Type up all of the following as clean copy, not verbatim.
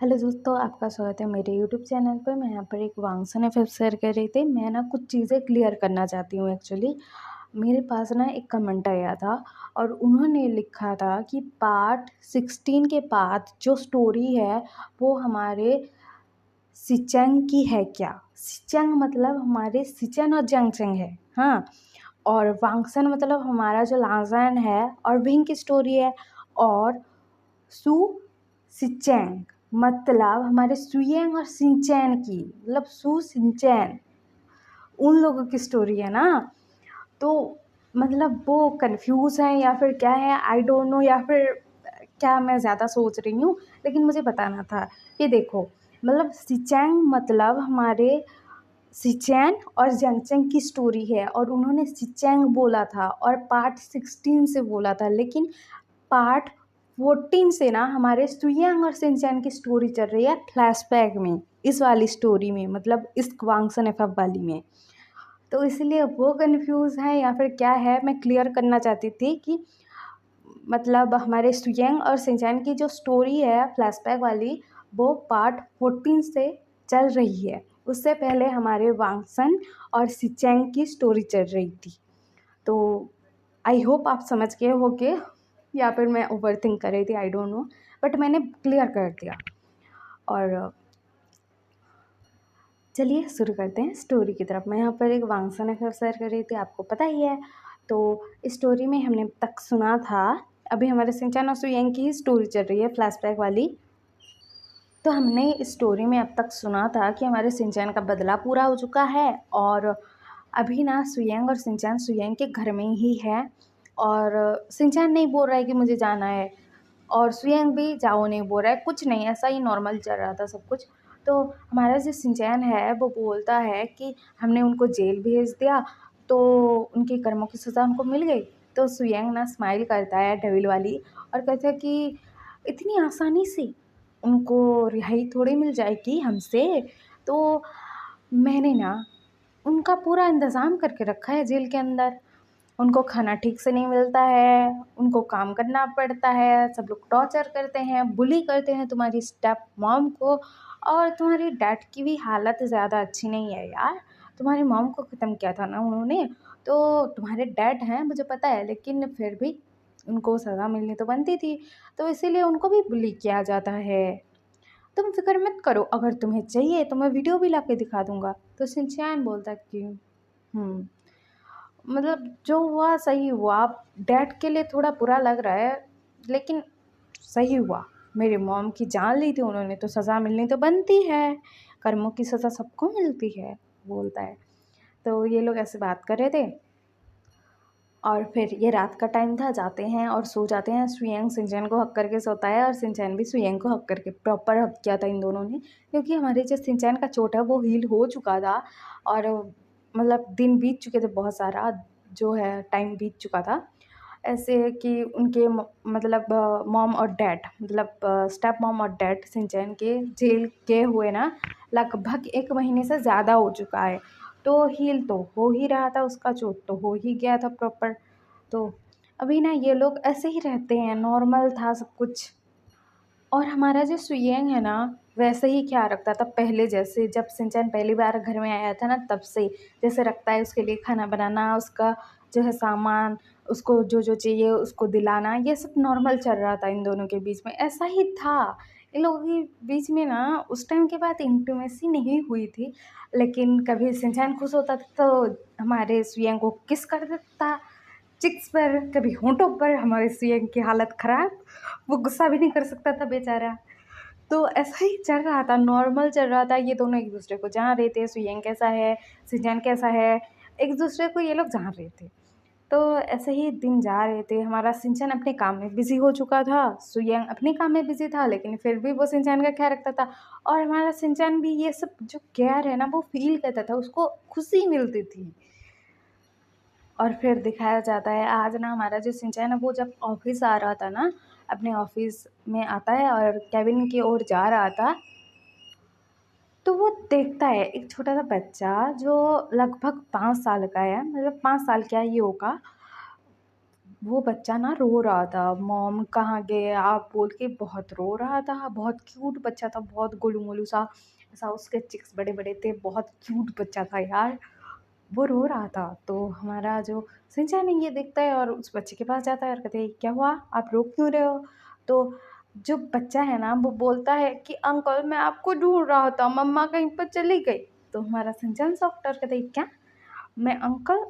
Hello दोस्तों, आपका स्वागत है मेरे यूट्यूब चैनल पर। मैं यहाँ पर एक वांगसन एफएफ शेयर कर रही थी। मैं ना कुछ चीज़ें क्लियर करना चाहती हूँ एक्चुअली। मेरे पास ना एक कमेंट आया था और उन्होंने लिखा था कि पार्ट 16 के बाद जो स्टोरी है वो हमारे सिचेंग की है क्या? सिचेंग मतलब हमारे सिचेन और जंगचेंग है, हाँ। और वांगसन मतलब हमारा जो लाजान है और विंग की स्टोरी है। और सु सिचेंग मतलब हमारे सुयेंग और सिंचैन की, मतलब सु सिंचैन उन लोगों की स्टोरी है ना। तो मतलब वो कंफ्यूज है या फिर क्या है, आई डोंट नो, या फिर क्या मैं ज़्यादा सोच रही हूँ। लेकिन मुझे बताना था कि देखो, मतलब सिचेंग मतलब हमारे सिचैन और जंगचैंग की स्टोरी है और उन्होंने सिचेंग बोला था और पार्ट 16 से बोला था। लेकिन पार्ट 14 से ना हमारे सुयंग और सिंचैन की स्टोरी चल रही है फ्लैशबैक में, इस वाली स्टोरी में, मतलब इस वांगसन एफएफ वाली में। तो इसलिए वो कंफ्यूज है या फिर क्या है, मैं क्लियर करना चाहती थी कि मतलब हमारे सुयंग और सिंचैन की जो स्टोरी है फ्लैशबैक वाली, वो पार्ट 14 से चल रही है। उससे पहले हमारे वांगसन और सिचेंग की स्टोरी चल रही थी। तो आई होप आप समझ गए होगे, या फिर मैं ओवरथिंक कर रही थी, आई डोंट नो, बट मैंने क्लियर कर दिया। और चलिए शुरू करते हैं स्टोरी की तरफ। मैं यहाँ पर एक वांगसन एफएफ शेयर कर रही थी, आपको पता ही है। तो इस स्टोरी में हमने अब तक सुना था, अभी हमारे सिंचन और सुयंग की ही स्टोरी चल रही है फ्लैशबैक वाली। तो हमने इस स्टोरी में अब तक सुना था कि हमारे सिंचन का बदला पूरा हो चुका है और अभी ना सुयंग और सिंचन सुयंग के घर में ही है। और सिंचन नहीं बोल रहा है कि मुझे जाना है और सुयंग भी जाओ नहीं बोल रहा है, कुछ नहीं, ऐसा ही नॉर्मल चल रहा था सब कुछ। तो हमारा जो सिंचैन है वो बोलता है कि हमने उनको जेल भेज दिया तो उनके कर्मों की सज़ा उनको मिल गई। तो सुयंग ना स्माइल करता है डेविल वाली और कहता है कि इतनी आसानी से उनको रिहाई थोड़ी मिल जाएगी हमसे। तो मैंने ना उनका पूरा इंतज़ाम करके रखा है जेल के अंदर। उनको खाना ठीक से नहीं मिलता है, उनको काम करना पड़ता है, सब लोग टॉर्चर करते हैं, बुली करते हैं तुम्हारी स्टेप मॉम को। और तुम्हारी डैड की भी हालत ज़्यादा अच्छी नहीं है यार। तुम्हारी मॉम को ख़त्म किया था ना उन्होंने, तो तुम्हारे डैड हैं मुझे पता है, लेकिन फिर भी उनको सज़ा मिलनी तो बनती थी। तो इसीलिए उनको भी बुली किया जाता है। तुम फ़िक्र मत करो, अगर तुम्हें चाहिए तो मैं वीडियो भी ला के दिखा दूँगा। तो शिनचैन बोलता कि हुँ। मतलब जो हुआ सही हुआ। डैड के लिए थोड़ा बुरा लग रहा है, लेकिन सही हुआ। मेरी मॉम की जान ली थी उन्होंने, तो सज़ा मिलनी तो बनती है। कर्मों की सज़ा सबको मिलती है, बोलता है। तो ये लोग ऐसे बात कर रहे थे और फिर ये रात का टाइम था, जाते हैं और सो जाते हैं। सुयंग सिंचैन को हक करके सोता है और सिंचैन भी सुयंग को हक करके, प्रॉपर हक किया था इन दोनों ने, क्योंकि हमारे जो सिंचैन का चोट है वो हील हो चुका था। और मतलब दिन बीत चुके थे, बहुत सारा जो है टाइम बीत चुका था। ऐसे कि उनके मतलब मॉम और डैड, मतलब स्टेप मॉम और डैड सिंचैन के जेल गए हुए ना लगभग 1 महीने से ज़्यादा हो चुका है। तो हील तो हो ही रहा था, उसका चोट तो हो ही गया था प्रॉपर। तो अभी ना ये लोग ऐसे ही रहते हैं, नॉर्मल था सब कुछ। और हमारा जो सुयेंग है ना, वैसे ही ख्याल रखता था पहले जैसे, जब सिंचैन पहली बार घर में आया था ना तब से। जैसे रखता है उसके लिए खाना बनाना, उसका जो है सामान, उसको जो चाहिए उसको दिलाना, ये सब नॉर्मल चल रहा था इन दोनों के बीच में, ऐसा ही था। इन लोगों के बीच में ना उस टाइम के बाद इंटीमेसी नहीं हुई थी। लेकिन कभी सिंचैन खुश होता था तो हमारे सुयेंग को किस कर देता चिक्स पर, कभी होंठों पर। हमारे सुयेंग की हालत ख़राब, वो गुस्सा भी नहीं कर सकता था बेचारा। तो ऐसा ही चल रहा था, नॉर्मल चल रहा था। ये दोनों एक-दूसरे को जान रहे थे, सुयेंग कैसा है, सिंचैन कैसा है, एक-दूसरे को ये लोग जान रहे थे। तो ऐसे ही दिन जा रहे थे। हमारा सिंचैन अपने काम में बिज़ी हो चुका था, सुयेंग अपने काम में बिज़ी था, लेकिन फिर भी वो सिंचैन का ख़्याल रखता था। और हमारा सिंचैन भी ये सब जो केयर है ना वो फ़ील करता था, उसको खुशी मिलती थी। और फिर दिखाया जाता है आज ना हमारा जो सिंचैन है वो जब ऑफ़िस आ रहा था ना, अपने ऑफ़िस में आता है और केबिन की ओर जा रहा था, तो वो देखता है एक छोटा-सा बच्चा जो लगभग 5 साल का है, मतलब 5 साल क्या ही होगा, वो बच्चा ना रो रहा था, मॉम कहाँ गए आप बोल के बहुत रो रहा था। बहुत क्यूट बच्चा था, बहुत गोलू-मोलू सा, ऐसा उसके चिक्स बड़े-बड़े थे, बहुत क्यूट बच्चा था यार। वो रो रहा था, तो हमारा जो शिनचैन है ये देखता है और उस बच्चे के पास जाता है और कहते हैं, "क्या हुआ? आप रो क्यों रहे हो?" तो जो बच्चा है ना वो बोलता है कि अंकल मैं आपको ढूँढ रहा था, मम्मा कहीं पर चली गई। तो हमारा शिनचैन शॉक्ड और कहता है, "क्या? मैं अंकल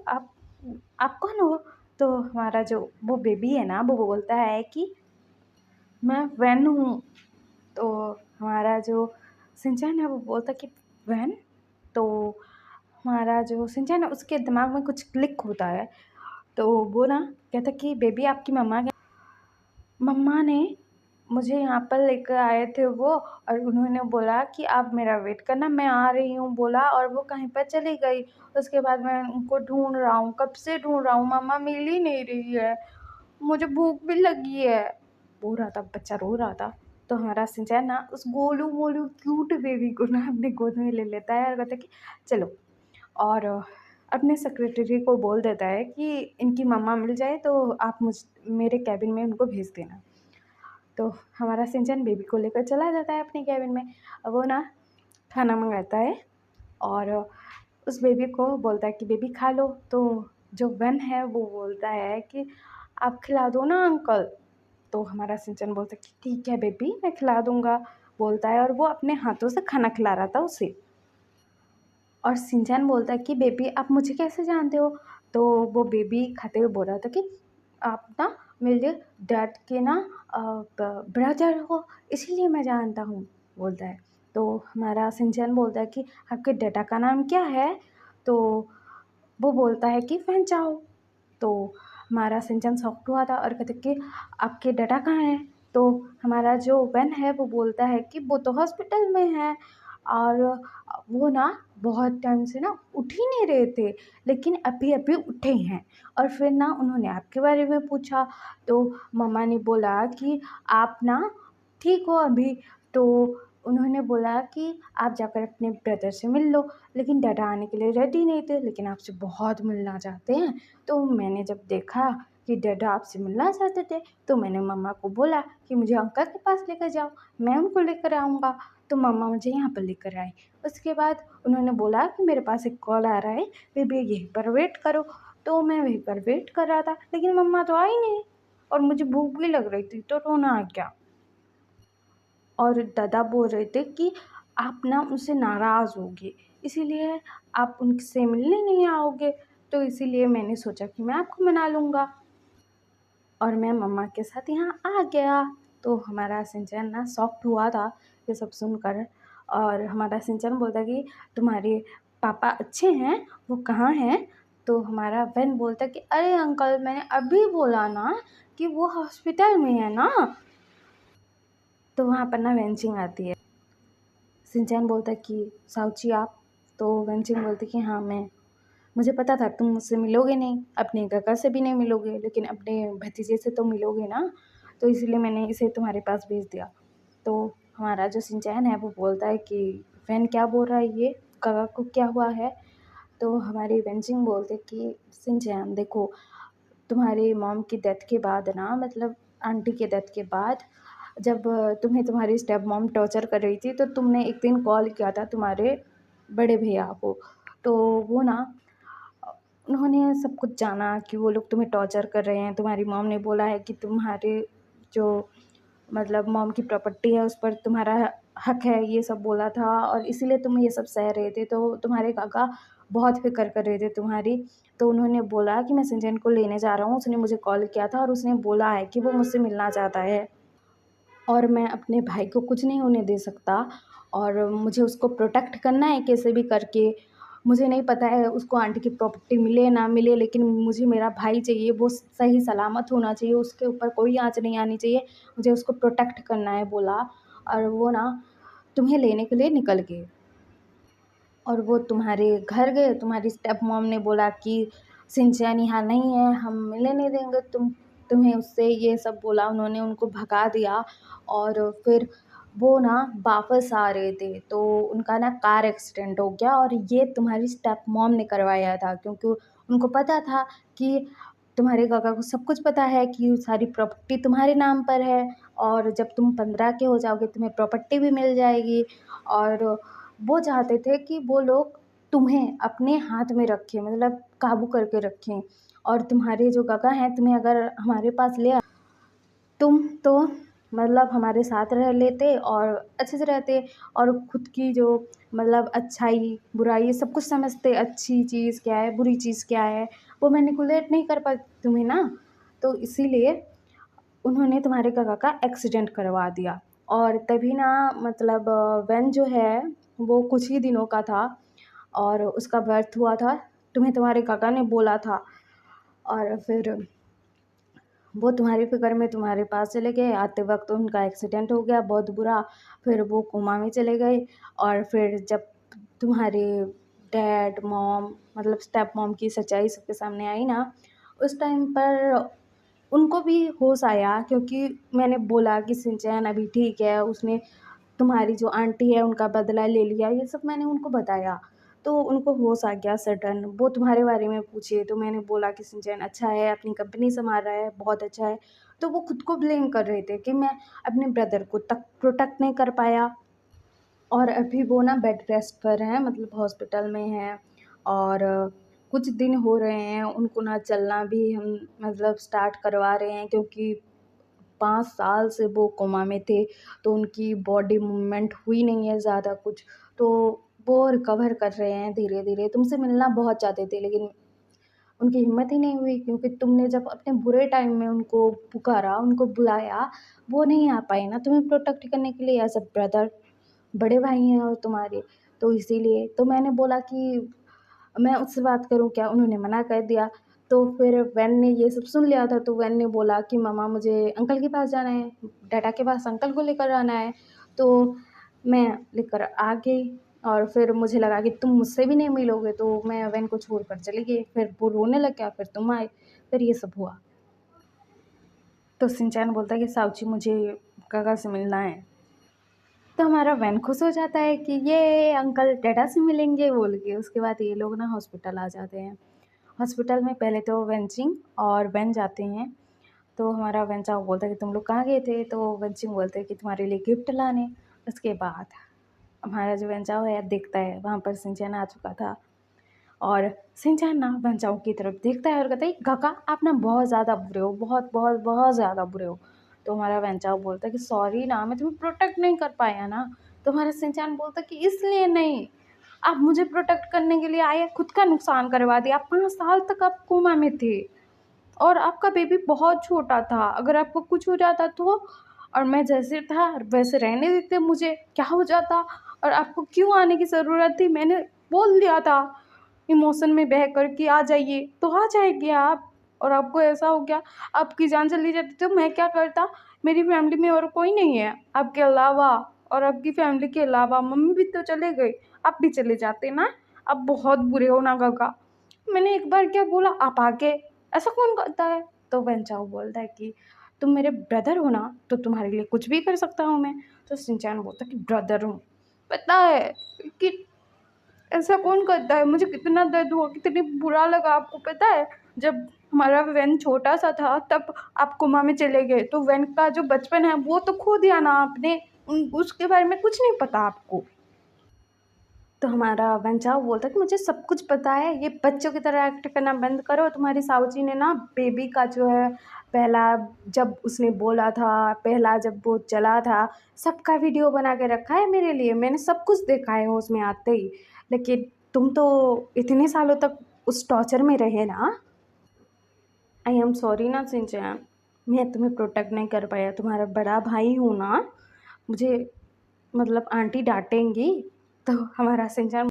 आप कौन हो?" तो हमारा जो वो बेबी है ना वो बोलता है कि मैं वैन हूँ। तो हमारा जो शिनचैन है वो बोलता है कि वैन? तो हमारा जो शिनचैन है उसके दिमाग में कुछ क्लिक होता है। तो वो ना कहता है कि बेबी आपकी मम्मा ने मुझे यहाँ पर लेकर आए थे वो, और उन्होंने बोला कि आप मेरा वेट करना, मैं आ रही हूँ बोला और वो कहीं पर चली गई। उसके बाद मैं उनको ढूँढ रहा हूँ, कब से ढूँढ रहा हूँ, मम्मा मिल ही नहीं रही है, मुझे भूख भी लगी है। रो रहा था, बच्चा रो रहा था। तो हमारा शिनचैन ना उस गोलू-मोलू क्यूट बेबी को ना अपनी गोद में ले लेता है और कहता है कि चलो, और अपने सेक्रेटरी को बोल देता है कि इनकी मम्मा मिल जाए तो आप मेरे केबिन में उनको भेज देना। तो हमारा शिनचैन बेबी को लेकर चला जाता है अपने केबिन में। अब वो ना खाना मँगाता है और उस बेबी को बोलता है कि बेबी खा लो। तो जो वन है वो बोलता है कि आप खिला दो ना अंकल। तो हमारा शिनचैन बोलता है कि ठीक है बेबी मैं खिला दूँगा बोलता है, और वो अपने हाथों से खाना खिला रहा था उसे। और शिनचैन बोलता है कि बेबी आप मुझे कैसे जानते हो? तो वो बेबी खाते हुए बोल रहा था कि आप ना मेरे डैड के ना अ, ब ब्रदर हो, इसीलिए मैं जानता हूँ, बोलता है। तो हमारा शिनचैन बोलता है कि आपके डैडा का नाम क्या है? तो वो बोलता है कि फ़ैन चाओ। तो हमारा शिनचैन शॉक्ड हुआ था और कहता है कि आपके डैडा कहाँ हैं? तो हमारा जो वैन है वो बोलता है कि वो तो हॉस्पिटल में है, और वो ना बहुत टाइम से ना उठ ही नहीं रहे थे, लेकिन अभी-अभी उठे हैं। और फिर ना उन्होंने आपके बारे में पूछा, तो मम्मा ने बोला कि आप ना ठीक हो अभी, तो उन्होंने बोला कि आप जाकर अपने ब्रदर से मिल लो, लेकिन डैडा आने के लिए रेडी नहीं थे, लेकिन आपसे बहुत मिलना चाहते हैं। तो मैंने जब देखा कि डैडा आपसे मिलना चाहते थे, तो मैंने मम्मा को बोला कि मुझे अंकल के पास लेकर जाओ, मैं उनको लेकर आऊँगा। तो मम्मा मुझे यहाँ पर लेकर आए। उसके बाद उन्होंने बोला कि मेरे पास एक कॉल आ रहा है, बेबी यहीं पर वेट करो। तो मैं वहीं पर वेट कर रहा था, लेकिन मम्मा तो आई नहीं और मुझे भूख भी लग रही थी, तो रोना आ गया। और दादा बोल रहे थे कि आप ना उनसे नाराज़ होगे, इसीलिए आप उनसे मिलने नहीं आओगे, तो इसीलिए मैंने सोचा कि मैं आपको मना लूँगा, और मैं मम्मा के साथ यहाँ आ गया। तो हमारा शिनचैन ना शॉक्ड हुआ था ये सब सुनकर, और हमारा शिनचैन बोलता कि तुम्हारे पापा अच्छे हैं, वो कहाँ हैं? तो हमारा वेन बोलता कि अरे अंकल मैंने अभी बोला ना कि वो हॉस्पिटल में है ना। तो वहाँ पर ना वेनचिंग आती है। शिनचैन बोलता है कि साउची आप? तो वेनचिंग बोलती है कि हाँ मैं। मुझे पता था तुम मुझसे मिलोगे नहीं, अपने काका से भी नहीं मिलोगे, लेकिन अपने भतीजे से तो मिलोगे ना, तो इसलिए मैंने इसे तुम्हारे पास भेज दिया। तो हमारा जो शिनचैन है वो बोलता है कि वैन क्या बोल रहा है ये? काका को क्या हुआ है? तो हमारी वेनचिंग बोलते कि शिनचैन देखो, तुम्हारी मॉम की डेथ के बाद ना, मतलब आंटी के डेथ के बाद, जब तुम्हें तुम्हारी स्टेप मॉम टॉर्चर कर रही थी, तो तुमने एक दिन कॉल किया था तुम्हारे बड़े भैया को। तो वो ना उन्होंने सब कुछ जाना कि वो लोग तुम्हें टॉर्चर कर रहे हैं। तुम्हारी मॉम ने बोला है कि तुम्हारे जो मतलब मॉम की प्रॉपर्टी है उस पर तुम्हारा हक है, ये सब बोला था, और इसीलिए तुम ये सब सह रहे थे। तो तुम्हारे काका बहुत फ़िक्र कर रहे थे तुम्हारी। तो उन्होंने बोला कि मैं संजन को लेने जा रहा हूँ, उसने मुझे कॉल किया था और उसने बोला है कि वो मुझसे मिलना चाहता है, और मैं अपने भाई को कुछ नहीं होने दे सकता, और मुझे उसको प्रोटेक्ट करना है कैसे भी करके। मुझे नहीं पता है उसको आंटी की प्रॉपर्टी मिले ना मिले, लेकिन मुझे मेरा भाई चाहिए, वो सही सलामत होना चाहिए, उसके ऊपर कोई आँच नहीं आनी चाहिए, मुझे उसको प्रोटेक्ट करना है बोला। और वो ना तुम्हें लेने के लिए निकल गए, और वो तुम्हारे घर गए। तुम्हारी स्टेप मॉम ने बोला कि शिनचैन यहाँ नहीं है, हम मिलने नहीं देंगे तुम्हें उससे, ये सब बोला, उन्होंने उनको भगा दिया। और फिर वो ना वापस आ रहे थे, तो उनका ना कार एक्सीडेंट हो गया, और ये तुम्हारी स्टेप मॉम ने करवाया था, क्योंकि उनको पता था कि तुम्हारे काका को सब कुछ पता है कि सारी प्रॉपर्टी तुम्हारे नाम पर है, और जब तुम 15 के हो जाओगे तुम्हें प्रॉपर्टी भी मिल जाएगी। और वो चाहते थे कि वो लोग तुम्हें अपने हाथ में रखें, मतलब काबू करके रखें। और तुम्हारे जो काका हैं तुम्हें अगर हमारे पास ले तुम तो मतलब हमारे साथ रह लेते और अच्छे से रहते, और खुद की जो मतलब अच्छाई बुराई सब कुछ समझते, अच्छी चीज़ क्या है बुरी चीज़ क्या है वो मैनिपुलेट नहीं कर पाती तुम्हें ना। तो इसीलिए उन्होंने तुम्हारे काका का एक्सीडेंट करवा दिया। और तभी ना मतलब वैन जो है वो कुछ ही दिनों का था और उसका बर्थ हुआ था, तुम्हें तुम्हारे काका ने बोला था। और फिर वो तुम्हारी फ़िक्र में तुम्हारे पास चले गए, आते वक्त उनका एक्सीडेंट हो गया बहुत बुरा। फिर वो कोमा में चले गए। और फिर जब तुम्हारे डैड मॉम मतलब स्टेप मॉम की सच्चाई सबके सामने आई ना, उस टाइम पर उनको भी होश आया, क्योंकि मैंने बोला कि सिंचैन अभी ठीक है, उसने तुम्हारी जो आंटी है उनका बदला ले लिया, ये सब मैंने उनको बताया। तो उनको होश आ गया सडन, वो तुम्हारे बारे में पूछे तो मैंने बोला कि सिंचैन अच्छा है, अपनी कंपनी संभाल रहा है, बहुत अच्छा है। तो वो खुद को ब्लेम कर रहे थे कि मैं अपने ब्रदर को तक प्रोटेक्ट नहीं कर पाया। और अभी वो ना बेड रेस्ट पर हैं, मतलब हॉस्पिटल में हैं। और कुछ दिन हो रहे हैं उनको ना चलना भी हम मतलब स्टार्ट करवा रहे हैं, क्योंकि 5 साल से वो कोमा में थे, तो उनकी बॉडी मूवमेंट हुई नहीं है ज़्यादा कुछ। तो वो रिकवर कर रहे हैं धीरे-धीरे। तुमसे मिलना बहुत चाहते थे लेकिन उनकी हिम्मत ही नहीं हुई, क्योंकि तुमने जब अपने बुरे टाइम में उनको पुकारा, उनको बुलाया, वो नहीं आ पाए ना तुम्हें प्रोटेक्ट करने के लिए एज़ अ ब्रदर, बड़े भाई हैं और तुम्हारे। तो इसीलिए तो मैंने बोला कि मैं उससे बात करूँ क्या? उन्होंने मना कर दिया। तो फिर वैन ने ये सब सुन लिया था, तो वैन ने बोला कि मम्मा मुझे अंकल के पास जाना है, डैडा के पास अंकल को लेकर आना है। तो मैं लेकर आ गई, और फिर मुझे लगा कि तुम मुझसे भी नहीं मिलोगे, तो मैं वैन को छोड़कर चली गई। फिर वो रोने लग गया, फिर तुम आए, फिर ये सब हुआ। तो शिनचैन बोलता है कि साउची मुझे काका से मिलना है। तो हमारा वैन खुश हो जाता है कि ये अंकल डैडा से मिलेंगे बोल के। उसके बाद ये लोग ना हॉस्पिटल आ जाते हैं। हॉस्पिटल में पहले तो वेंचिंग और बेन जाते हैं। तो हमारा वेंचाओ बोलता है कि तुम लोग कहाँ गए थे? तो वेंचिंग बोलते हैं कि तुम्हारे लिए गिफ्ट लाने। उसके बाद हमारा जो वेंचाओ है देखता है वहाँ पर शिनचैन आ चुका था। और शिनचैन ना वेंचाओ की तरफ देखता है और कहता है काका आप ना बहुत ज़्यादा बुरे हो, बहुत बहुत बहुत ज़्यादा बुरे हो। तो हमारा वेंचाओ बोलता है कि सॉरी ना, मैं तुम्हें प्रोटेक्ट नहीं कर पाया ना। तो हमारा शिनचैन बोलता है कि इसलिए नहीं, आप मुझे प्रोटेक्ट करने के लिए आए, खुद का नुकसान करवा दिया। आप 5 साल तक आप कोमा में थे और आपका बेबी बहुत छोटा था, अगर आपको कुछ हो जाता तो? और मैं जैसे था वैसे रहने देते मुझे, क्या हो जाता? और आपको क्यों आने की ज़रूरत थी? मैंने बोल दिया था इमोशन में बह कर कि आ जाइए, तो आ जाएँगे आप। और आपको ऐसा हो गया, आपकी जान चली जाती तो मैं क्या करता? मेरी फैमिली में और कोई नहीं है आपके अलावा, और आपकी फैमिली के अलावा मम्मी भी तो चले गई, आप भी चले जाते ना। आप बहुत बुरे हो ना काका। मैंने एक बार क्या बोला, आप आके ऐसा कौन करता है? तो वेंचाओ बोलता है कि तुम मेरे ब्रदर हो ना, तो तुम्हारे लिए कुछ भी कर सकता हूँ मैं। तो शिनचैन बोलता है कि ब्रदर हूँ, पता है कि ऐसा कौन करता है? मुझे कितना दर्द हुआ, कितनी बुरा लगा आपको पता है? जब हमारा वैन छोटा सा था तब आप कोमा में चले गए, तो वैन का जो बचपन है वो तो खो दिया ना आपने, उसके बारे में कुछ नहीं पता आपको। तो हमारा वेंचाओ बोलता है कि मुझे सब कुछ पता है, ये बच्चों की तरह एक्ट करना बंद करो। तुम्हारी साऊजी ने ना बेबी का जो है पहला, जब उसने बोला था, पहला जब वो चला था, सबका वीडियो बना के रखा है मेरे लिए, मैंने सब कुछ देखा है उसमें आते ही। लेकिन तुम तो इतने सालों तक उस टॉर्चर में रहे ना। आई एम सॉरी ना सिंचैन, मैं तुम्हें प्रोटेक्ट नहीं कर पाया, तुम्हारा बड़ा भाई हूँ ना, मुझे मतलब आंटी डांटेंगी। तो हमारा सिंचैन,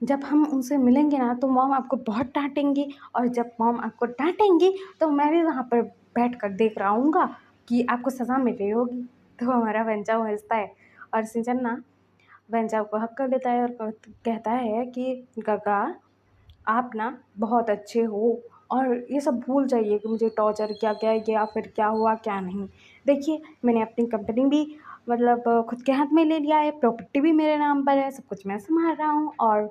जब हम उनसे मिलेंगे ना तो मॉम आपको बहुत डांटेंगी, और जब मॉम आपको डांटेंगी तो मैं भी वहाँ पर बैठ कर देख रहा हूँगा कि आपको सज़ा मिल रही होगी। तो हमारा वेंचाओ हंसता है, और सिंचन ना वेंचाओ को हक कर देता है और कहता है कि काका आप ना बहुत अच्छे हो, और ये सब भूल जाइए कि मुझे टॉर्चर क्या क्या या फिर क्या हुआ क्या नहीं। देखिए मैंने अपनी कंपनी भी मतलब खुद के हाथ में ले लिया है, प्रॉपर्टी भी मेरे नाम पर है, सब कुछ मैं संभाल रहा हूँ। और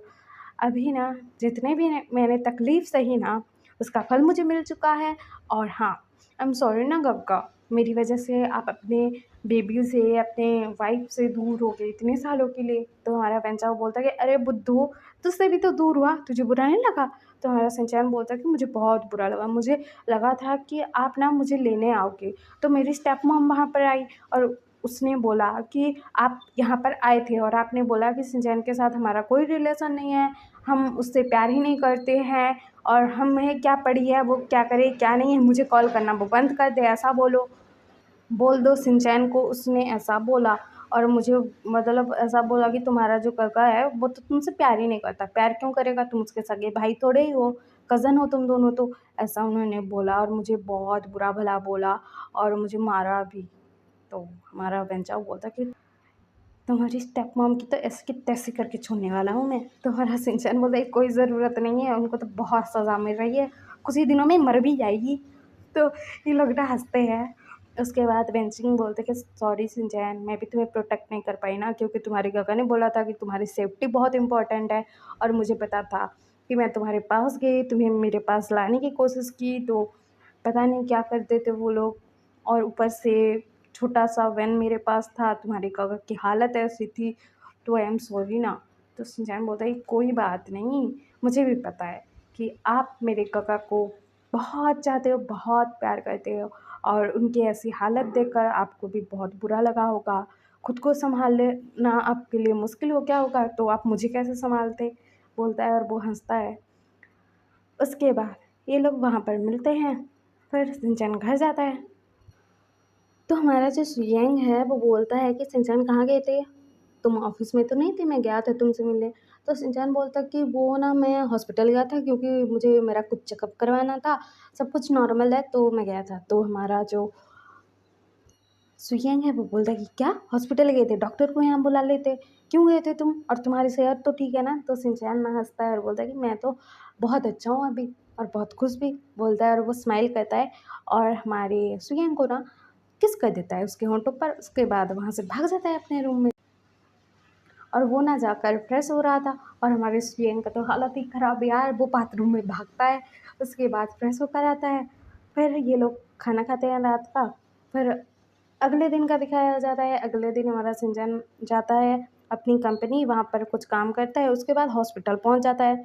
अभी ना जितने भी मैंने तकलीफ़ सही ना, उसका फल मुझे मिल चुका है। और हाँ, आई एम सॉरी ना गग्गा, मेरी वजह से आप अपने बेबी से, अपने वाइफ से दूर हो गए इतने सालों के लिए। तो हमारा पेंचा वो बोलता कि अरे बुद्धू, तुझसे भी तो दूर हुआ, तुझे बुरा नहीं लगा? तो हमारा सिंचैन बोलता कि मुझे बहुत बुरा लगा, मुझे लगा था कि आप ना मुझे लेने आओगे। तो मेरी स्टेप मॉम वहाँ पर आई और उसने बोला कि आप यहाँ पर आए थे और आपने बोला कि सिंचैन के साथ हमारा कोई रिलेशन नहीं है, हम उससे प्यार ही नहीं करते हैं और हमें क्या पड़ी है वो क्या करे क्या नहीं है, मुझे कॉल करना वो बंद कर दे, ऐसा बोल दो सिंचैन को। उसने ऐसा बोला और मुझे मतलब ऐसा बोला कि तुम्हारा जो काका है वो तो तुमसे प्यार ही नहीं करता, प्यार क्यों करेगा, तुम उसके सगे भाई थोड़े ही हो, कज़न हो तुम दोनों। तो ऐसा उन्होंने बोला और मुझे बहुत बुरा भला बोला और मुझे मारा भी। तो हमारा बेंचा बोलता कि तुम्हारी स्टेप मॉम की तो ऐसे की तैसे करके छोड़ने वाला हूँ मैं। तो हमारा सिंचन बोलता है कोई ज़रूरत नहीं है, उनको तो बहुत सज़ा मिल रही है, कुछ ही दिनों में मर भी जाएगी। तो ये लोग ना हंसते हैं। उसके बाद बेंचिंग बोलते कि सॉरी सिंचैन, मैं भी तुम्हें प्रोटेक्ट नहीं कर पाई ना, क्योंकि तुम्हारे काका ने बोला था कि तुम्हारी सेफ्टी बहुत इंपॉर्टेंट है और मुझे पता था कि मैं तुम्हारे पास गई, तुम्हें मेरे पास लाने की कोशिश की, तो पता नहीं क्या करते थे वो लोग। और ऊपर से छोटा-सा वैन मेरे पास था, तुम्हारे काका की हालत ऐसी थी, तो आई एम सॉरी ना। तो शिनचैन बोलता है कोई बात नहीं, मुझे भी पता है कि आप मेरे काका को बहुत चाहते हो, बहुत प्यार करते हो और उनकी ऐसी हालत देखकर आपको भी बहुत बुरा लगा होगा। खुद को सँभालना आपके लिए मुश्किल हो गया होगा, तो आप मुझे कैसे सँभालते? बोलता है और वो हँसता है। उसके बाद ये लोग वहाँ पर मिलते हैं, फिर शिनचैन घर जाता है। तो हमारा जो सुयेंग है वो बोलता है कि शिनचैन कहाँ गए थे? तुम ऑफ़िस में तो नहीं थे? मैं गया था तुमसे मिलने। तो शिनचैन बोलता कि वो ना मैं हॉस्पिटल गया था क्योंकि मुझे मेरा कुछ चेकअप करवाना था, सब कुछ नॉर्मल है तो मैं गया था। तो हमारा जो सुयेंग है वो बोलता है कि क्या हॉस्पिटल गए थे? डॉक्टर को यहाँ बुला लेते, क्यों गए थे तुम? और तुम्हारी सेहत तो ठीक है ना? तो शिनचैन ना हँसता है और बोलता है कि मैं तो बहुत अच्छा हूँ अभी और बहुत खुश भी, बोलता है और वो स्माइल करता है और हमारे सुयेंग को ना किस कर देता है उसके होंठों पर। उसके बाद वहाँ से भाग जाता है अपने रूम में और वो ना जाकर फ्रेश हो रहा था और हमारे सुयेंग का तो हालत ही ख़राब है यार, वो बाथरूम में भागता है, उसके बाद फ्रेश होकर आता है। फिर ये लोग खाना खाते हैं रात का। फिर अगले दिन का दिखाया जाता है। अगले दिन हमारा सिंचन जाता है अपनी कंपनी, वहाँ पर कुछ काम करता है, उसके बाद हॉस्पिटल पहुँच जाता है।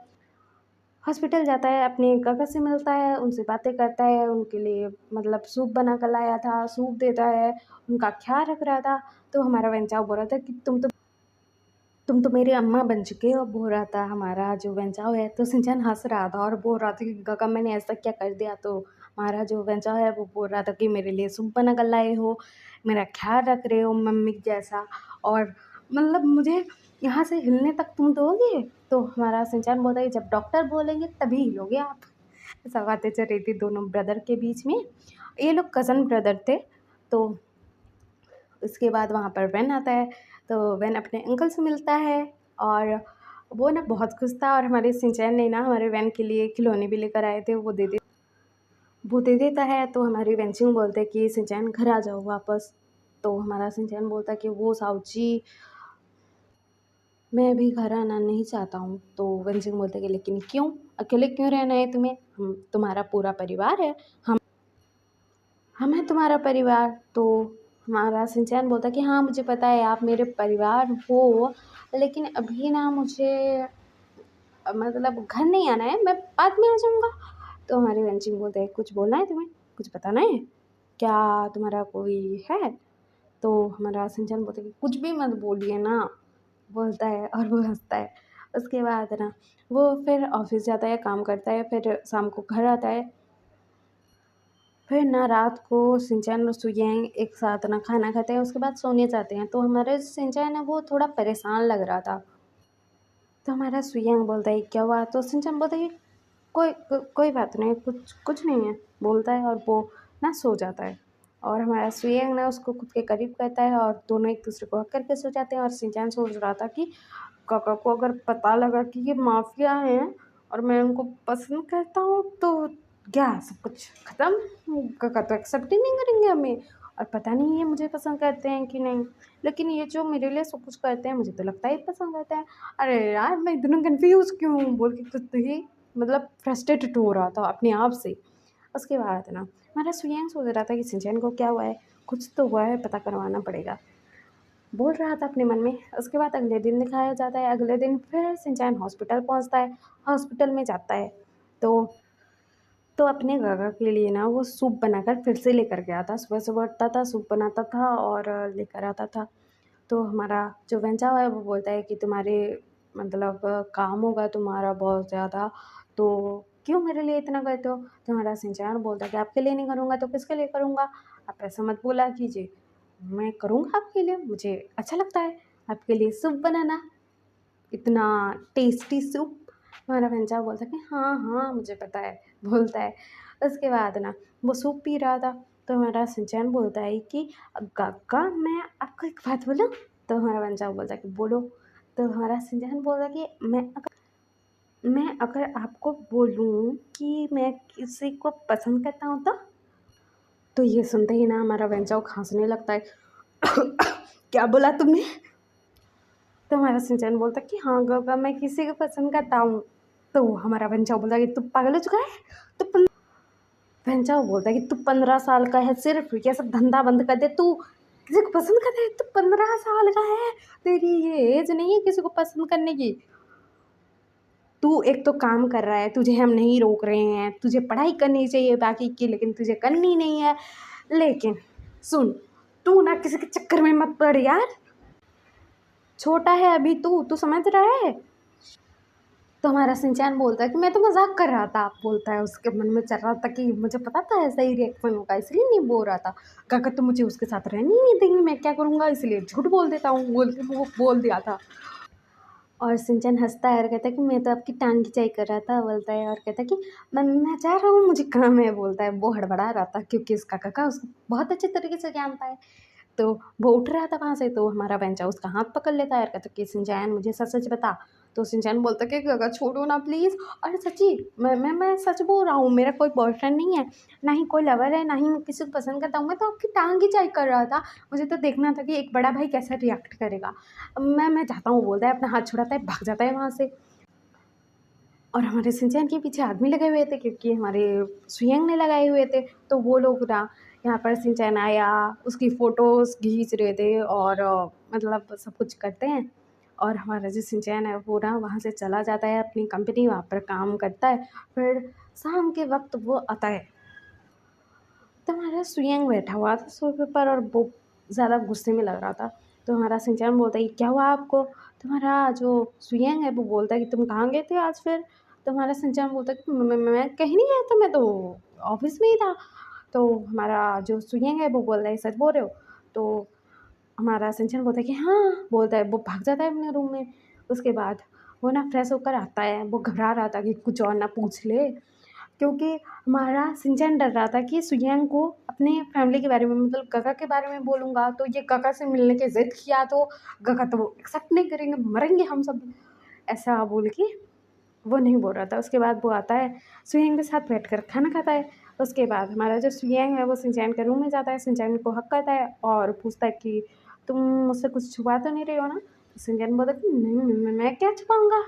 हॉस्पिटल जाता है, अपने काका से मिलता है, उनसे बातें करता है, उनके लिए मतलब सूप बना कर लाया था, सूप देता है, उनका ख़्याल रख रहा था। तो हमारा वेंचाओ बोल रहा था कि तुम तो मेरी अम्मा बन चुके हो, बोल रहा था हमारा जो वेंचाओ है। तो शिनचैन हँस रहा था और बोल रहा था कि काका मैंने ऐसा क्या कर दिया? तो हमारा जो वेंचाओ है वो बोल रहा था कि मेरे लिए सूप बना कर लाए हो, मेरा ख़्याल रख रहे हो मम्मी जैसा और मतलब मुझे यहाँ से हिलने तक तुम दोगे? तो हमारा शिनचैन बोलता है कि जब डॉक्टर बोलेंगे तभी हिलोगे आप। ऐसा बातें चल रही थी दोनों ब्रदर के बीच में। ये लोग कज़न ब्रदर थे। तो उसके बाद वहाँ पर वेन आता है, तो वेन अपने अंकल से मिलता है और वो ना बहुत खुश था और हमारे शिनचैन ने ना हमारे वेन के लिए खिलौने भी लेकर आए थे, वो दे देता है। तो हमारी वेंचिंग बोलते हैं कि शिनचैन घर आ जाओ वापस। तो हमारा शिनचैन बोलता है कि वो साऊची, मैं अभी घर आना नहीं चाहता हूँ। तो वेंचिंग बोलते हैं कि लेकिन क्यों? अकेले क्यों रहना है तुम्हें? हम तुम्हारा पूरा परिवार है, हम हैं तुम्हारा परिवार। तो हमारा शिनचैन बोलता है कि हाँ मुझे पता है आप मेरे परिवार हो, लेकिन अभी ना मुझे मतलब घर नहीं आना है, मैं बाद में आ जाऊँगा। तो हमारे वेंचिंग बोलते हैं कुछ बोलना है तुम्हें? कुछ बताना है? क्या तुम्हारा कोई है? तो हमारा शिनचैन बोलता है कि कुछ भी मत बोलिए ना, बोलता है और वो हँसता है। उसके बाद ना वो फिर ऑफ़िस जाता है, काम करता है, फिर शाम को घर आता है। फिर ना रात को शिनचैन और सुयेंग एक साथ ना खाना खाते हैं, उसके बाद सोने जाते हैं। तो हमारे शिनचैन है वो थोड़ा परेशान लग रहा था। तो हमारा सुयेंग बोलता है क्या हुआ? तो शिनचैन बोलता है कि कोई बात नहीं, कुछ कुछ नहीं है, बोलता है और वो ना सो जाता है। और हमारा सुयेंग ना उसको खुद के करीब करता है और दोनों एक दूसरे को हग करके सो जाते हैं। और शिनचैन सोच रहा था कि काका को अगर पता लगा कि ये माफ़िया हैं और मैं उनको पसंद करता हूँ तो क्या सब कुछ ख़त्म? काका तो एक्सेप्ट ही नहीं करेंगे हमें और पता नहीं ये मुझे पसंद करते हैं कि नहीं। लेकिन ये जो मेरे लिए सब कुछ करते हैं मुझे तो लगता है ये पसंद करते हैं। अरे यार मैं इतना कन्फ्यूज़ क्यों हूँ? बोल के खुद ही मतलब फ्रस्ट्रेटेड हो रहा था अपने आप से। उसके बाद ना हमारा सुयांग सोच रहा था कि शिनचैन को क्या हुआ है, कुछ तो हुआ है, पता करवाना पड़ेगा, बोल रहा था अपने मन में। उसके बाद अगले दिन दिखाया जाता है, अगले दिन फिर शिनचैन हॉस्पिटल पहुंचता है, हॉस्पिटल में जाता है तो अपने गागा के लिए ना वो सूप बनाकर फिर से लेकर गया था। सुबह सुबह उठता था, सूप बनाता था और लेकर आता था। तो हमारा जो वेंचा है वो बोलता है कि तुम्हारे मतलब काम होगा तुम्हारा बहुत ज़्यादा, तो क्यों मेरे लिए इतना करते हो? तो हमारा शिनचैन बोलता है कि आपके लिए नहीं करूँगा तो किसके लिए करूँगा? आप ऐसा मत बोला कीजिए, मैं करूँगा आपके लिए, मुझे अच्छा लगता है आपके लिए सूप बनाना, इतना टेस्टी सूप। हमारा भंजा बोलता है कि हाँ हाँ मुझे पता है, बोलता है। उसके बाद ना वो सूप पी रहा था तो हमारा शिनचैन बोलता है कि काका मैं आपको एक बात बोलूं? तो हमारा भंजा बोलता है कि बोलो। तो हमारा शिनचैन बोलता है कि मैं अगर आपको बोलूं कि मैं किसी को पसंद करता हूँ तो ये सुनते ही ना हमारा वेंचाओ खांसने लगता है। क्या बोला तुमने? तो हमारा शिनचैन बोलता है कि हाँ गागा मैं किसी को पसंद करता हूँ। तो हमारा वेंचाओ बोलता है कि तू पागल हो चुका है, तू वेंचाओ बोलता है कि तू 15 साल का है, सिर्फ ये सब धंधा बंद कर दे, तू किसी को पसंद करता है, तू 15 साल का है, तेरी ये एज नहीं है किसी को पसंद करने की। तू एक तो काम कर रहा है, तुझे हम नहीं रोक रहे हैं, तुझे पढ़ाई करनी चाहिए बाकी की, लेकिन तुझे करनी नहीं है। लेकिन सुन, तू ना किसी के चक्कर में मत पड़ यार, छोटा है अभी तू, तू समझ रहा है? तो हमारा शिनचैन बोलता है कि मैं तो मजाक कर रहा था, बोलता है उसके मन में चल रहा था कि मुझे पता था ऐसा ही रिएक्शन होगा इसलिए नहीं बोल रहा था, काका तो मुझे उसके साथ रहनी ही नहीं देंगी, मैं क्या करूँगा, इसलिए झूठ बोल देता हूँ, बोल के वो बोल दिया था। और सिंचन हंसता है और कहता है कि मैं तो आपकी टांग खिंचाई कर रहा था, बोलता है, और कहता है कि मैं जा रहा हूँ, मुझे काम है, बोलता है। वो हड़बड़ा रहा था क्योंकि उसका काका उसको बहुत अच्छे तरीके से जानता है। तो वो उठ रहा था वहाँ से, तो हमारा बेंचा उसका हाथ पकड़ लेता है और कहता है कि सिंचैन मुझे सच सच बता। तो सिंचैन बोलता है कि काका छोड़ो ना प्लीज़, अरे सच्ची मैं सच बोल रहा हूँ, मेरा कोई बॉयफ्रेंड नहीं है, ना ही कोई लवर है, ना ही मैं किसी को पसंद करता हूँ, मैं तो आपकी टांग खिंचाई कर रहा था, मुझे तो देखना था कि एक बड़ा भाई कैसा रिएक्ट करेगा। मैं जाता हूँ, बोलता है, अपना हाथ छुड़ाता है, भाग जाता है वहाँ से। और हमारे सिंचैन के पीछे आदमी लगे हुए थे क्योंकि हमारे सुयंग ने लगाए हुए थे, तो वो लोग ना यहाँ पर सिंचैन आया, उसकी फ़ोटोज़ खींच रहे थे और मतलब सब कुछ करते हैं। और हमारा जो सिंचैन है वो ना वहाँ से चला जाता है अपनी कंपनी, वहाँ पर काम करता है। फिर शाम के वक्त वो आता है तो हमारा सुयंग बैठा हुआ था सोफे पर और वो ज़्यादा गुस्से में लग रहा था। तो हमारा सिंचैन बोलता है कि क्या हुआ आपको? तो हमारा जो सुयंग है वो बोलता है कि तुम कहाँ गए थे आज फिर? तो हमारा सिंचैन बोलता है कि मैं कहीं नहीं गया था, मैं तो ऑफिस में ही था। तो हमारा जो सुयंग है वो बोलता है सच बोल रहे हो? तो हमारा सिंचन बोलता है कि हाँ, बोलता है, वो भाग जाता है अपने रूम में। उसके बाद वो ना फ्रेश होकर आता है, वो घबरा रहा था कि कुछ और ना पूछ ले, क्योंकि हमारा सिंचन डर रहा था कि सुयंग को अपने फैमिली के बारे में, मतलब गगा के बारे में बोलूँगा तो ये गगा से मिलने की ज़िद किया तो गगा तो एक्सेप्ट नहीं करेंगे, मरेंगे हम सब, ऐसा बोल के वो नहीं बोल रहा था। उसके बाद वो आता है, सुयंग के साथ बैठकर खाना खाता है। उसके बाद हमारा जो सुयंग है वो शिनचैन के रूम में जाता है, शिनचैन को हक करता है और पूछता है कि तुम मुझसे कुछ छुपा तो नहीं रहे हो ना? तो शिनचैन बोलता है कि नहीं, मैं क्या छुपाऊँगा?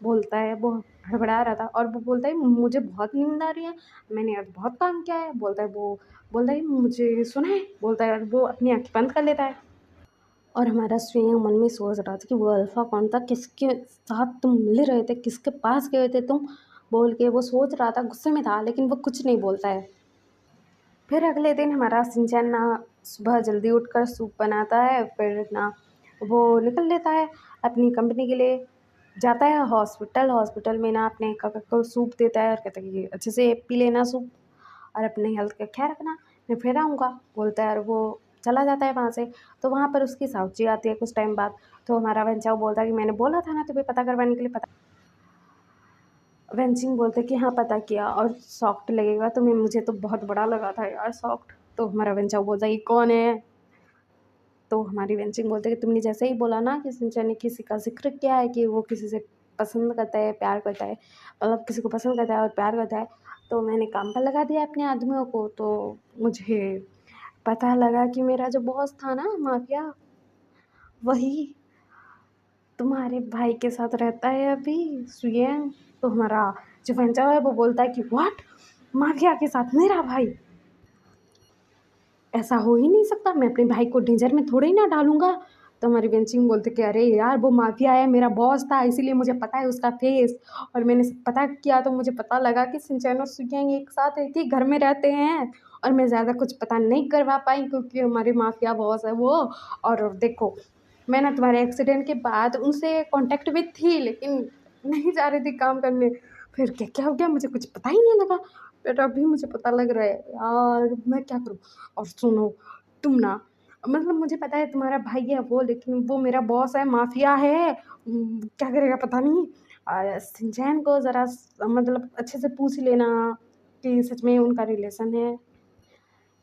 बोलता है, वो हड़बड़ा रहा था और वो बोलता है मुझे बहुत नींद आ रही है, मैंने आज बहुत काम किया है, बोलता है। वो बोलता है मुझे सुना है, बोलता है, और वो अपनी आँखें बंद कर लेता है। और हमारा स्वयं मन में सोच रहा था कि वो अल्फ़ा कौन था, किसके साथ तुम मिल रहे थे, किसके पास गए थे तुम, बोल के वो सोच रहा था, गुस्से में था, लेकिन वो कुछ नहीं बोलता है। फिर अगले दिन हमारा शिनचैन ना सुबह जल्दी उठकर सूप बनाता है, फिर ना वो निकल लेता है अपनी कंपनी के लिए, जाता है हॉस्पिटल। हॉस्पिटल में ना अपने काका को सूप देता है और कहता है कि अच्छे से पी लेना सूप और अपने हेल्थ का ख्याल रखना, मैं फिर आऊँगा, बोलता है। और वो चला जाता है वहाँ से। तो वहाँ पर उसकी साउची आती है कुछ टाइम बाद। तो हमारा वेंचाओ बोलता है कि मैंने बोला था ना तुम्हें पता करवाने के लिए, पता। वेंचिंग बोलते कि हाँ पता किया और सॉफ्ट लगेगा तुम्हें, मुझे तो बहुत बड़ा लगा था यार सॉफ्ट। तो हमारा वेंचाओ बोलता है ये कौन है? तो हमारी वेंचिंग बोलते कि तुमने जैसे ही बोला ना कि सिंचन ने किसी का ज़िक्र किया है कि वो किसी से पसंद करता है, प्यार करता है, मतलब किसी को पसंद करता है और प्यार करता है, तो मैंने काम पर लगा दिया अपने आदमियों को। तो मुझे पता लगा कि मेरा जो बॉस था ना माफिया, वही तुम्हारे भाई के साथ रहता है अभी, सुयंग। तो हमारा जो वेंचर है वो बोलता है कि व्हाट, माफिया के साथ मेरा भाई, ऐसा हो ही नहीं सकता, मैं अपने भाई को डेंजर में थोड़े ही ना डालूंगा। तो हमारी बेंचिंग बोलते कि अरे यार वो माफिया है, मेरा बॉस था, इसीलिए मुझे पता है उसका फेस, और मैंने सब पता किया तो मुझे पता लगा कि शिनचैन और सुयांग एक साथ एक ही घर में रहते हैं, और मैं ज़्यादा कुछ पता नहीं करवा पाई क्योंकि हमारे माफिया बॉस है वो। और देखो, मैं ना तुम्हारे एक्सीडेंट के बाद उनसे कांटेक्ट में थी, लेकिन नहीं जा रही थी काम करने, फिर क्या क्या हो गया मुझे कुछ पता ही नहीं लगा, फिर अभी मुझे पता लग रहा है यार, मैं क्या करूँ। और सुनो, तुम ना, मतलब मुझे पता है तुम्हारा भाई है वो, लेकिन वो मेरा बॉस है, माफिया है, क्या करेगा पता नहीं। शिनचैन को ज़रा मतलब अच्छे से पूछ लेना कि सच में उनका रिलेशन है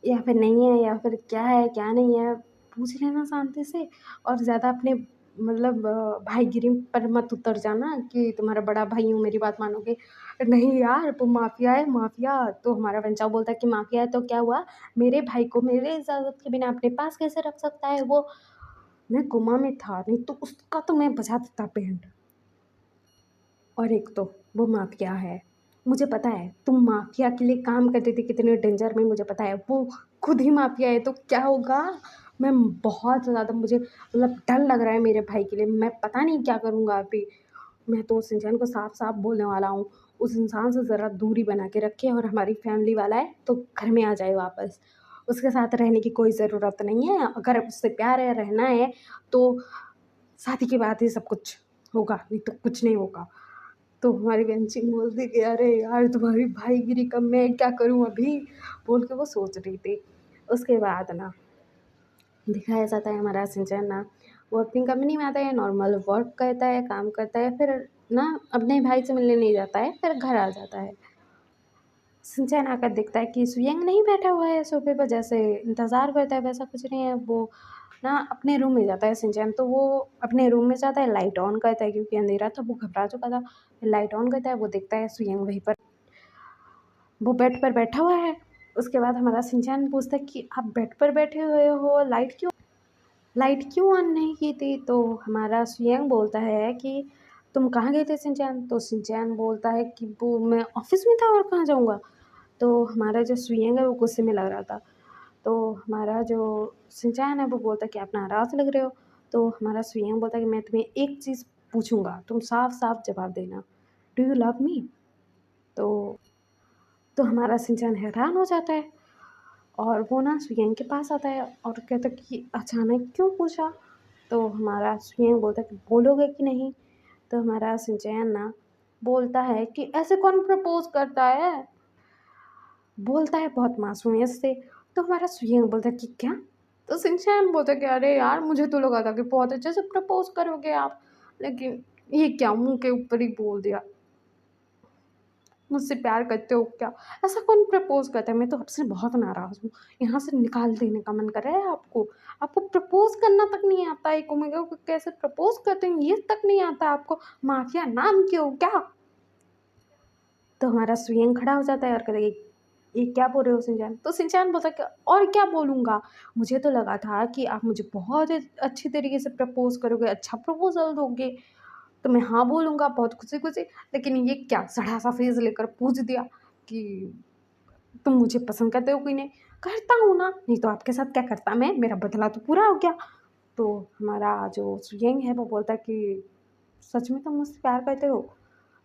या फिर नहीं है, या फिर क्या है क्या नहीं है, पूछ लेना शांति से। और ज़्यादा अपने मतलब भाईगिरी पर मत उतर जाना कि तुम्हारा बड़ा भाई हूँ, मेरी बात मानोगे। नहीं यार वो माफिया है, माफिया। तो हमारा बंचाओ बोलता है कि माफिया है तो क्या हुआ, मेरे भाई को मेरे इजाज़त के बिना अपने पास कैसे रख सकता है वो। मैं कोमा में था, नहीं तो उसका तो मैं बजा देता बैंड। और एक तो वो माफिया है, मुझे पता है तुम माफिया के लिए काम करते थे कितने डेंजर में, मुझे पता है वो खुद ही माफिया है तो क्या होगा। मैं बहुत ज़्यादा, मुझे मतलब डर लग रहा है मेरे भाई के लिए, मैं पता नहीं क्या करूँगा अभी। मैं तो उस इंसान को साफ साफ बोलने वाला हूँ, उस इंसान से ज़रा दूरी बना के रखे, और हमारी फैमिली वाला है तो घर में आ जाए वापस, उसके साथ रहने की कोई ज़रूरत नहीं है। अगर उससे प्यार है, रहना है तो शादी के बाद ही सब कुछ होगा, नहीं तो कुछ नहीं होगा। तो हमारी बेंचिंग बोलती कि अरे यार तुम्हारी भाईगिरी का मैं क्या करूँ अभी, बोल के वो सोच रही थी। उसके बाद ना दिखाया जाता है हमारा शिनचैन ना, वो अपनी कंपनी में आता है, नॉर्मल वर्क करता है, काम करता है, फिर ना अपने भाई से मिलने नहीं जाता है, फिर घर आ जाता है। शिनचैन आकर देखता है कि सुयंग नहीं बैठा हुआ है सोफे पर, जैसे इंतज़ार करता है वैसा कुछ नहीं है। वो ना अपने रूम में जाता है शिनचैन, तो वो अपने रूम में जाता है, लाइट ऑन करता है क्योंकि अंधेरा था, वो घबरा चुका था। फिर लाइट ऑन करता है, वो देखता है सुयंग वहीं पर, वो बेड पर बैठा हुआ है। उसके बाद हमारा शिनचैन पूछता है कि आप बेड पर बैठे हुए हो, लाइट क्यों ऑन नहीं की थी। तो हमारा सुयंग बोलता है कि तुम कहाँ गए थे शिनचैन। तो शिनचैन बोलता है कि वो मैं ऑफिस में था और कहाँ जाऊँगा। तो हमारा जो सुयंग है वो गुस्से में लग रहा था, तो हमारा जो शिनचैन है वो बोलता है कि आप नाराज़ लग रहे हो। तो हमारा सुयंग बोलता है कि मैं तुम्हें एक चीज़ पूछूंगा, तुम साफ साफ जवाब देना, डू यू लव मी। तो हमारा शिनचैन हैरान हो जाता है, और वो ना सुयंग के पास आता है और कहता है कि अचानक क्यों पूछा। तो हमारा सुयंग बोलता है कि बोलोगे कि नहीं। तो हमारा शिनचैन ना बोलता है कि ऐसे कौन प्रपोज करता है, बोलता है बहुत मासूमियत से। तो हमारा सुयंग बोलता है कि क्या। तो शिनचैन बोलता है कि अरे यार मुझे तो लगा था कि बहुत अच्छे से प्रपोज करोगे आप, लेकिन ये क्या मुंह के ऊपर ही बोल दिया, मुझसे प्यार करते हो क्या। ऐसा कौन प्रपोज करता है, मैं तो आपसे बहुत नाराज़ हूँ, यहाँ से निकाल देने का मन कर रहा है आपको। आपको प्रपोज करना तक नहीं आता, एक ओमेगा को कैसे प्रपोज करते हैं ये तक नहीं आता आपको, माफिया नाम क्यों क्या। तो हमारा सुयंग खड़ा हो जाता है और कहता है ये क्या बोल रहे हो शिनचैन। तो शिनचैन बोलता है कि और क्या बोलूँगा, मुझे तो लगा था कि आप मुझे बहुत अच्छी तरीके से प्रपोज करोगे, अच्छा प्रपोजल दोगे, तो मैं हाँ बोलूँगा बहुत खुशी खुशी। लेकिन ये क्या सड़ा सा फेस लेकर पूछ दिया कि तुम मुझे पसंद करते हो कि नहीं। करता हूँ ना, नहीं तो आपके साथ क्या करता मैं, मेरा बदला तो पूरा हो गया। तो हमारा जो सुयंग है वो बोलता है कि सच में तुम मुझसे प्यार करते हो।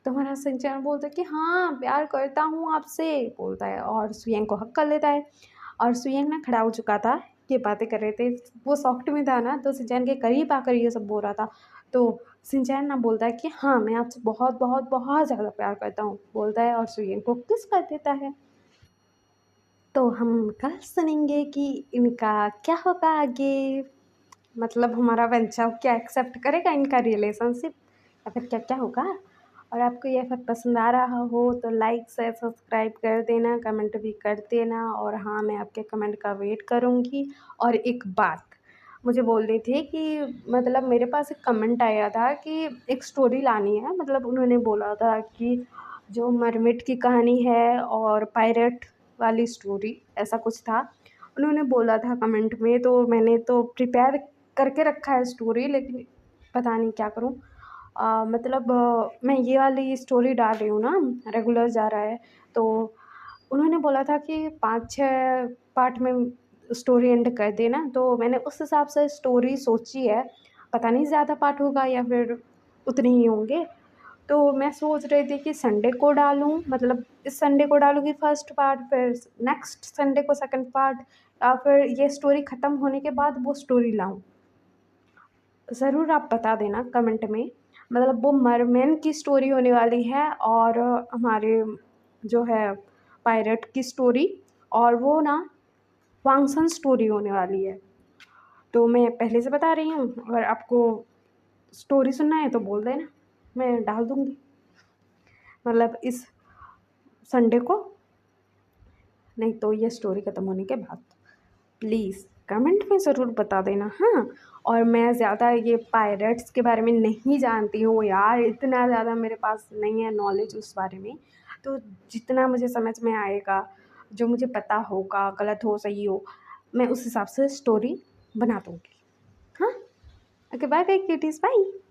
तो हमारा शिनचैन बोलता है कि हाँ प्यार करता हूँ आपसे, बोलता है और सुयंग को हक कर लेता है। और सुयंग ना खड़ा हो चुका था, ये बातें कर रहे थे, वो सॉफ्ट में था ना, तो शिनचैन के करीब आकर ये सब बोल रहा था। तो शिनचैन ना बोलता है कि हाँ मैं आपसे बहुत बहुत बहुत ज़्यादा प्यार करता हूँ, बोलता है और सुयंग को किस कर देता है। तो हम कल सुनेंगे कि इनका क्या होगा आगे, मतलब हमारा वेंचर क्या एक्सेप्ट करेगा इनका रिलेशनशिप, या फिर क्या क्या होगा। और आपको ये फिर पसंद आ रहा हो तो लाइक शेयर सब्सक्राइब कर देना, कमेंट भी कर देना, और हाँ मैं आपके कमेंट का वेट करूँगी। और एक बात मुझे बोल रही थी कि मतलब मेरे पास एक कमेंट आया था कि एक स्टोरी लानी है, मतलब उन्होंने बोला था कि जो मरमिट की कहानी है और पायरेट वाली स्टोरी ऐसा कुछ था, उन्होंने बोला था कमेंट में, तो मैंने तो प्रिपेयर करके रखा है स्टोरी, लेकिन पता नहीं क्या करूँ। मतलब मैं ये वाली स्टोरी डाल रही हूँ ना, रेगुलर जा रहा है, तो उन्होंने बोला था कि 5-6 पार्ट में स्टोरी एंड कर देना, तो मैंने उस हिसाब से स्टोरी सोची है। पता नहीं ज़्यादा पार्ट होगा या फिर उतने ही होंगे। तो मैं सोच रही थी कि संडे को डालूँ, मतलब इस संडे को डालूँगी फर्स्ट पार्ट, फिर नेक्स्ट संडे को सेकंड पार्ट, या फिर ये स्टोरी ख़त्म होने के बाद वो स्टोरी लाऊँ। ज़रूर आप बता देना कमेंट में। मतलब वो मरमेन की स्टोरी होने वाली है और हमारे जो है पायरेट की स्टोरी, और वो ना वांगसन स्टोरी होने वाली है। तो मैं पहले से बता रही हूँ, अगर आपको स्टोरी सुनना है तो बोल देना, मैं डाल दूँगी, मतलब इस संडे को, नहीं तो ये स्टोरी ख़त्म होने के बाद। प्लीज़ कमेंट में ज़रूर बता देना, हाँ। और मैं ज़्यादा ये पायरेट्स के बारे में नहीं जानती हूँ यार, इतना ज़्यादा मेरे पास नहीं है नॉलेज उस बारे में। तो जितना मुझे समझ में आएगा, जो मुझे पता होगा, गलत हो सही हो, मैं उस हिसाब से स्टोरी बना दूँगी, हाँ। Okay, bye bye cuties, bye.